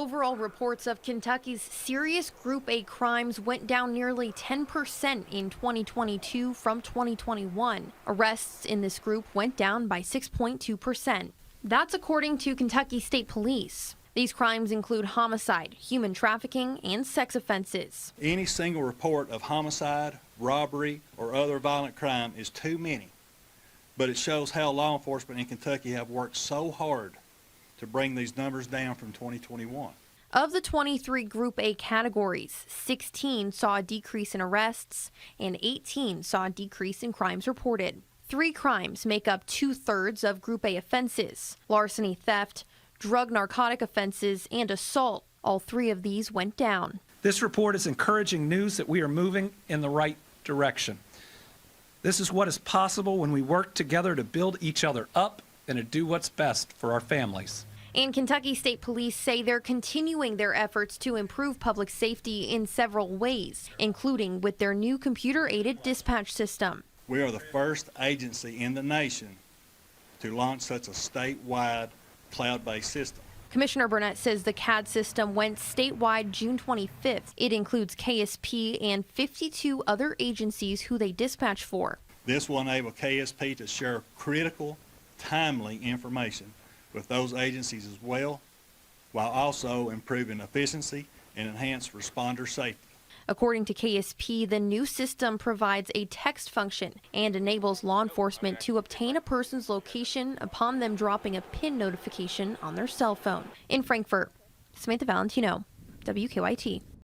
Overall reports of Kentucky's serious Group A crimes went down nearly 10% in 2022 from 2021. Arrests in this group went down by 6.2%. That's according to Kentucky State Police. These crimes include homicide, human trafficking, and sex offenses. Any single report of homicide, robbery, or other violent crime is too many, but it shows how law enforcement in Kentucky have worked so hard to bring these numbers down from 2021. Of the 23 Group A categories, 16 saw a decrease in arrests and 18 saw a decrease in crimes reported. 3 crimes make up 2/3 of Group A offenses: larceny, theft, drug narcotic offenses, and assault. All 3 of these went down. This report is encouraging news that we are moving in the right direction. This is what is possible when we work together to build each other up and to do what's best for our families. And Kentucky State Police say they're continuing their efforts to improve public safety in several ways, including with their new computer-aided dispatch system. We are the first agency in the nation to launch such a statewide cloud-based system. Commissioner Burnett says the CAD system went statewide June 25th. It includes KSP and 52 other agencies who they dispatch for. This will enable KSP to share critical, timely information with those agencies as well, while also improving efficiency and enhanced responder safety. According to KSP, the new system provides a text function and enables law enforcement to obtain a person's location upon them dropping a PIN notification on their cell phone. In Frankfort, Samantha Valentino, WKYT.